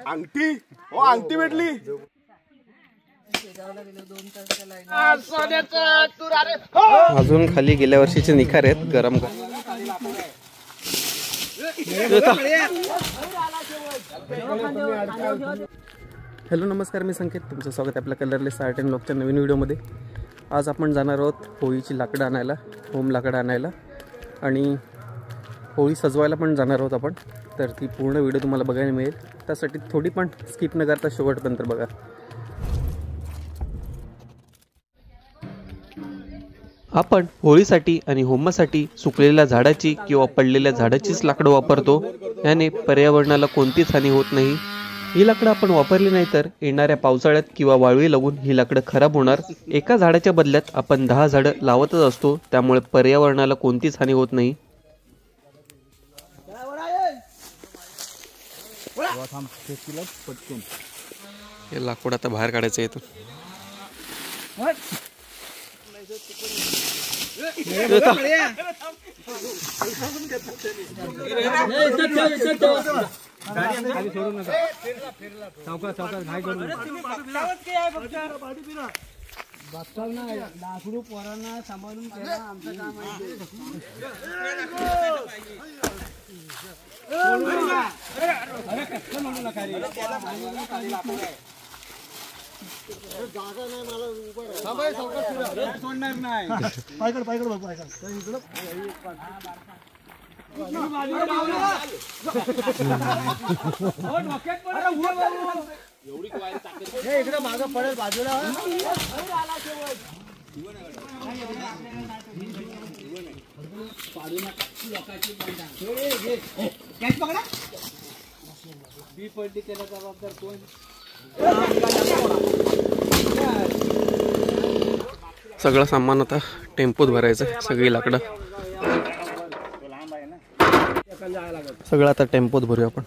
अंगठी हो अंगठी भेटली अजून खाली गेल्या वर्षीचे निखार आहेत गरम हॅलो नमस्कार मी संकेत तुमचं स्वागत आहे आपल्या कलरलेस आर्ट अँड ब्लॉगच्या नवीन व्हिडिओमध्ये। आज आपण जाणार आहोत होळीची लाकडं आणायला, होम लाकडं आणायला आणि होळी सजवायला पण जाणार आहोत आपण। तर ती पूर्ण व्हिडिओ तुम्हाला बघायला मिळेल, त्यासाठी थोडी पण स्किप न करता शेवटपर्यंत बघा। आपण होळीसाठी आणि होमासाठी सुकलेल्या झाडाची किंवा पडलेल्या झाडाचीच लाकडं वापरतो। याने पर्यावरणाला कोणतीच हानी होत नाही। ही लाकडं आपण वापरली नाही तर येणाऱ्या पावसाळ्यात किंवा वाळवी लागून ही लाकडं खराब होणार। एका झाडाच्या बदल्यात आपण 10 झाडं लावतच असतो, त्यामुळे पर्यावरणाला कोणतीच हानी होत नाही। हे लाकूड आता बाहेर काढायचं येतो। सगळं सामान आता टेम्पोत भरायचं, सगळी लाकडं सगळं आता टेम्पोत भरूया आपण।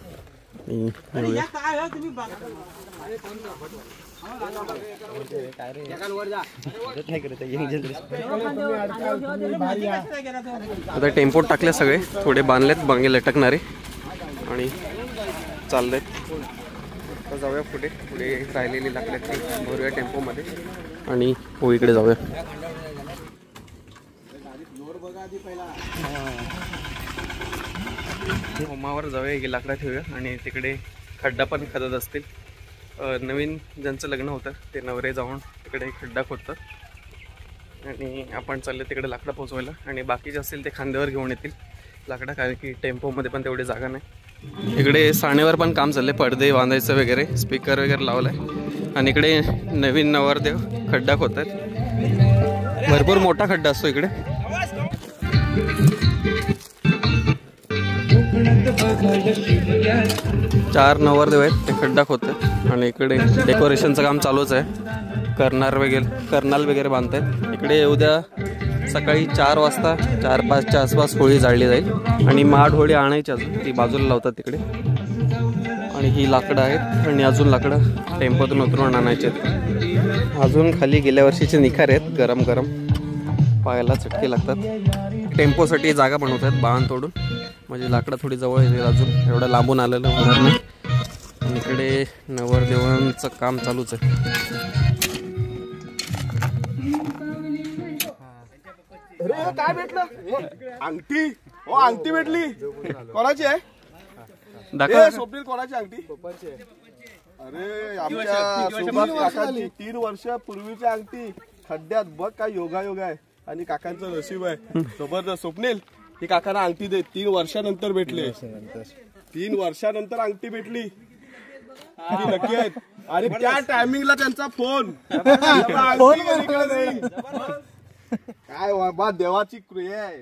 आता टेम्पोत टाकले सगळे, थोडे बांधलेत बांगे लटकणारे आणि चाललेत। आता जाऊया पुढे पुढे राहिलेली लाकडं ती भरूया टेम्पोमध्ये आणि होळीकडे जाऊया। होमावर जाऊया, ही लाकडं ठेवूया आणि तिकडे खड्डा पण खोदत असतील। नवीन ज्यांचं लग्न होतं ते नवरे जाऊन तिकडे खड्डा खोदतात आणि आपण चालले तिकडे लाकडं पोचवायला आणि बाकीचे असतील ते खांद्यावर घेऊन येतील लाकडं, कारण की टेम्पोमध्ये पण तेवढी जागा नाही। इकडे साणेवर पण काम चाललंय, पडदे बांधायचं वगैरे, स्पीकर वगैरे लावलाय आणि इकडे नवीन नवरदेव खड्डा खोदतात। भरपूर मोठा खड्डा असतो इकडे। चार नवरदेव आहेत ते खड्डा खोदतात आणि इकडे डेकोरेशनचं काम चालूच आहे। कर्नाल वगैरे बांधतायत। इकडे उद्या सकाळी 4 वाजता 4-5च्या आसपास होळी जाळली जाईल आणि माड होळी आणायची अजून ती बाजूला लावतात तिकडे। आणि ही लाकडं आहेत आणि अजून लाकडं टेम्पोतून उतरून आणायचे आहेत। अजून खाली गेल्या वर्षीचे निखार आहेत गरम गरम, पायाला चटके लागतात। टेम्पोसाठी जागा बनवतात बाण तोडून, म्हणजे लाकडं थोडी जवळ येईल, अजून एवढं लांबून आलेलं होणार नाही। आणि इकडे नवरदेवांचं काम चालूच आहे। काय भेटलं? अंगठी हो अंगठी भेटली, कोणाची आहे? स्वप्नील कोणाची अंगठी? अरे आमच्या सुभाष काकांची 3 वर्षापूर्वीची अंगठी खड्ड्यात, बघ काय योगायोग आहे आणि काकांचं नशीब आहे जबरदस्त। स्वप्नील ही काकांना अंगठी दे, 3 वर्षानंतर भेटले, 3 वर्षानंतर अंगठी भेटली, नक्की आहेत। आणि त्या टायमिंगला त्यांचा फोन काय बाबा, देवाची कृपा आहे।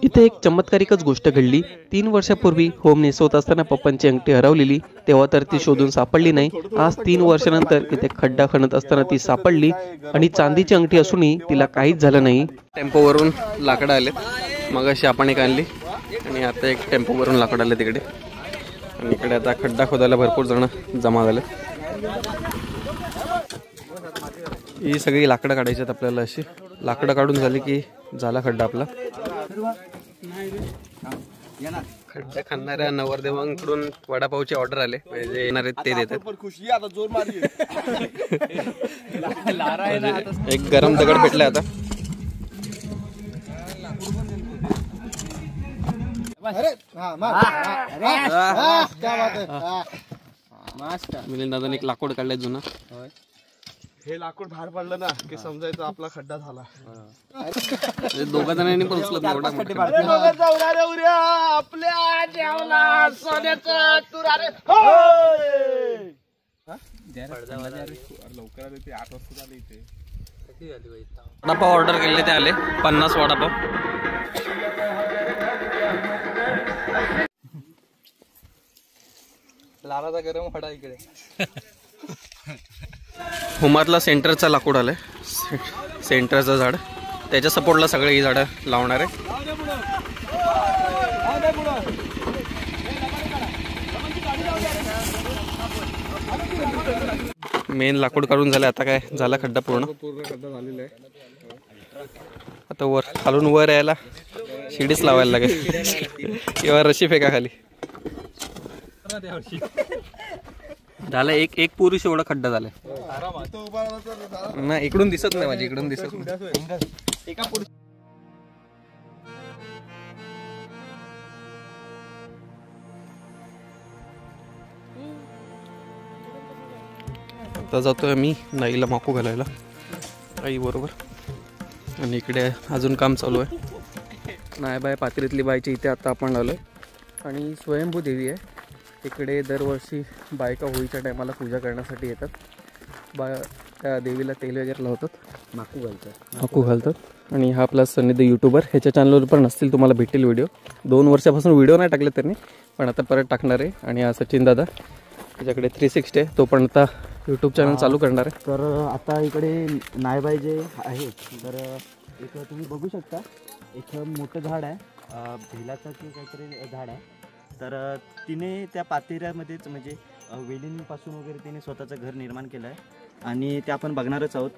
इथे एक चमत्कारिकच गोष्ट घडली। 3 वर्षापूर्वी होम नेसवत असताना पप्पांची अंगठी हरवलेली, तेव्हा तर ती शोधून सापडली नाही। आज 3 वर्षानंतर इथे खड्डा खणत असताना ती सापडली आणि चांदीची अंगठी असूनही तिला काहीच झालं नाही। टेम्पोवरून लाकडं आलेत, मगाशी आपण एक आणली आणि आता एक टेम्पोवरून लाकडं आले तिकडे आणि इकडे आता खड्डा खोदायला भरपूर जण जमा झाले। ही सगळी लाकडं काढायची आहेत आपल्याला। अशी लाकडं काढून झाली की झाला खड्डा आपला। खड्डा खाणाऱ्या नवरदेवांकडून वडापावची ऑर्डर आले म्हणजे येणार आहेत ते देतात. पण खुशी आता जोर मारली. एक गरम दगड भेटलाय आता. मिलिंद दादाने एक लाकूड काढलाय जुना. हे लाकूड बाहेर पडलं ना की समजायचं आपला खड्डा झाला. दोघा जणांनी पण उचलत नाही एवढा. आपल्या जेवला सोन्याचं तुरारे लवकर आले ते 8 वाजता आले इथे. वडापाव ऑर्डर केले ते आले 50 वडापाव. लाराचा गरम वडा इकडे. हुमातला सेंटरचा लाकूड आलाय. सेंटरचं झाड त्याच्या सपोर्टला सगळे ही झाडं लावणार आहे. मेन लाकूड काढून झालं. आता काय झाला खड्डा पूर्ण खड्डा झालेला आहे. आता वर खालून वर यायला शिडीच लावायला लागेल किंवा रशी फेका खाली. झालं एक पुरुष एवढा खड्डा झालाय. नाही इकडून दिसत नाही. माझी इकडून दिसत नाही. आता जातोय मी नाईला माकू घालायला आई बरोबर. आणि इकडे अजून काम चालू आहे. नाय बाय पात्रीतली बाईची इथे आता आपण आलोय. आणि स्वयंभू देवी आहे इकडे. दरवर्षी बायका होळीच्या टायमाला पूजा करण्यासाठी येतात. त्या देवीला तेल वगैरे लावतात, माकू घालतात. आणि हा आपला सन्निधी यूट्यूबर, ह्याच्या चॅनलवर पण असतील तुम्हाला भेटेल व्हिडिओ. 2 वर्षापासून व्हिडिओ नाही टाकले त्यांनी, पण आता परत टाकणार आहे. आणि हा सचिन दादा त्याच्याकडे 360 आहे, तो पण आता यूट्यूब चॅनल चालू करणार आहे. तर आता इकडे नायबाई जे आहे तर एक तुम्ही बघू शकता एक मोठं झाड आहे, भेलाचं की काहीतरी झाड आहे. तर तिने त्या पातेऱ्यामध्येच म्हणजे वेलींपासून वगैरे तिने स्वतःचं घर निर्माण केलं आहे आणि ते आपण बघणारच आहोत.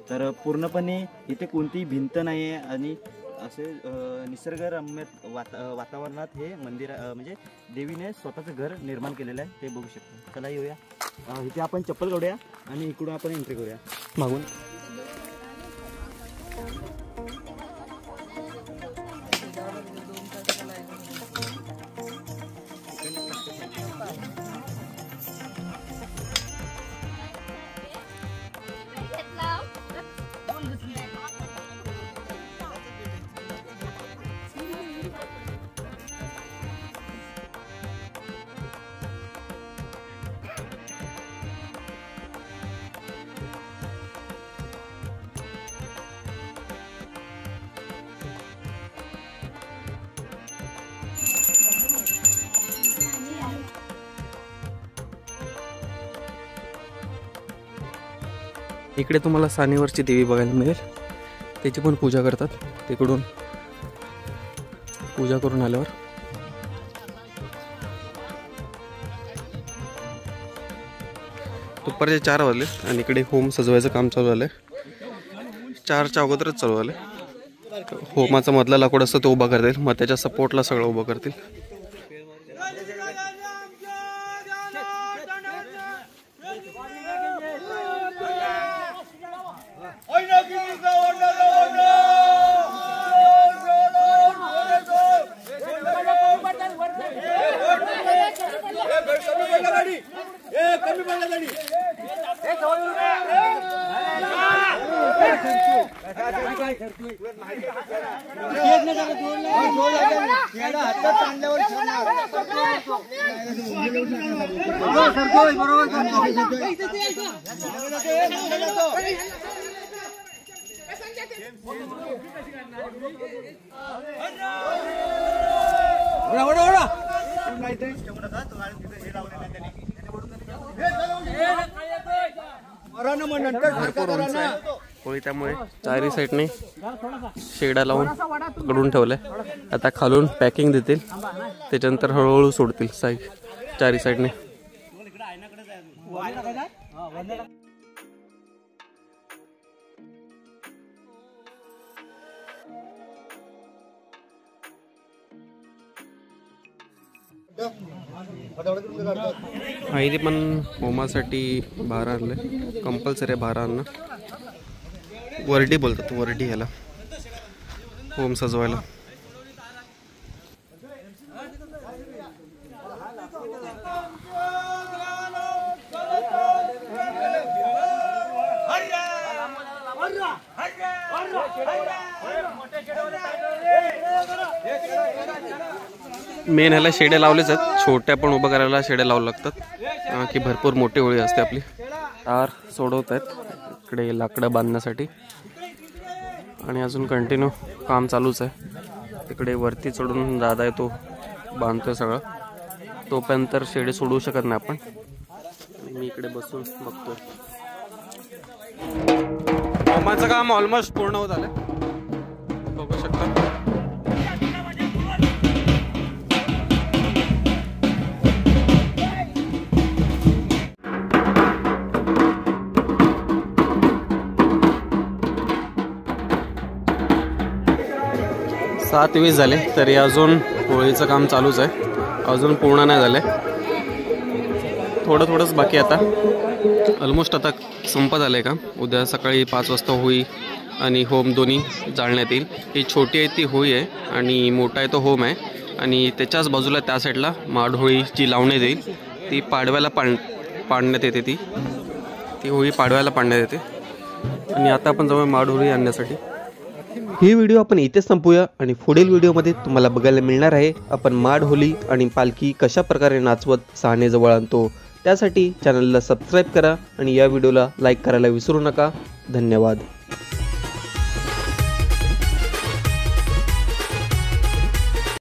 तर पूर्णपणे इथे कोणतीही भिंत नाही आहे आणि असे निसर्गरम्य वातावरणात हे मंदिर म्हणजे देवीने स्वतःचं घर निर्माण केलेलं आहे, ते बघू शकतो. चला येऊया, इथे आपण चप्पल काढूया आणि इकडून आपण एंट्री करूया मागून. इकडे तुम्हाला सानेवरची देवी बघायला मिळेल, त्याची पण पूजा करतात. तिकडून पूजा करून आल्यावर दुपारचे 4 वाजले आणि इकडे होम सजवायचं काम चालू झालंय. 4च्या अगोदरच चालू झालंय. होमाचा मधला लाकूड असतं तो उभा करतील, मग त्याच्या सपोर्टला सगळं उभं करतील. होळी त्यामुळे 4ही साईडने शेडा लावून पकडून ठेवलंय. आता खालून पॅकिंग देतील, त्याच्यानंतर हळूहळू सोडतील 4ही साईडने. आईने पण होमासाठी भारा आणलं, कंपल्सरी भारा आणणं. वरडी बोलतात, वरडी ह्याला होम सजवायला. मेन ह्याला शेडे लावलेच आहेत, छोट्या पण उभं करायला शेडे लावू लागतात की भरपूर मोठी होळी असते आपली. तार सोडवत आहेत इकडे लाकडं बांधण्यासाठी आणि अजून कंटिन्यू काम चालूच आहे. तिकडे वरती चढून दादा आहे तो बांधतोय सगळं, तोपर्यंत शेडे सोडवू शकत नाही आपण. मी इकडे बसून बघतोय. होमाचं काम ऑलमोस्ट पूर्ण होत आलंय, बघू शकता. सात 20 झाले तरी अजून होळीचं काम चालूच आहे, अजून पूर्ण नाही झालंय, थोडंच बाकी. आता ऑलमोस्ट आता संपत आलंय काम. उद्या सकाळी 5 वाजता होळी आणि होम दोन्ही जाळण्यात येईल. ही छोटी आहे ती होळी आहे आणि मोठा आहे तो होम आहे. आणि त्याच्याच बाजूला त्या साईडला माडहोळी जी लावण्यात येईल ती पाडव्याला पाडण्यात येते. ती होळी पाडव्याला पाडण्यात येते. आणि आता आपण जाऊया माडहोळी आणण्यासाठी. ही व्हिडिओ आपण इथे संपूया आणि पुढील व्हिडिओमध्ये तुम्हाला बघायला मिळणार आहे आपण माडहोळी आणि पालखी कशा प्रकारे नाचवत सहानेजवळ आणतो. त्यासाठी चॅनलला सबस्क्राईब करा आणि या व्हिडिओला लाईक करायला विसरू नका. धन्यवाद.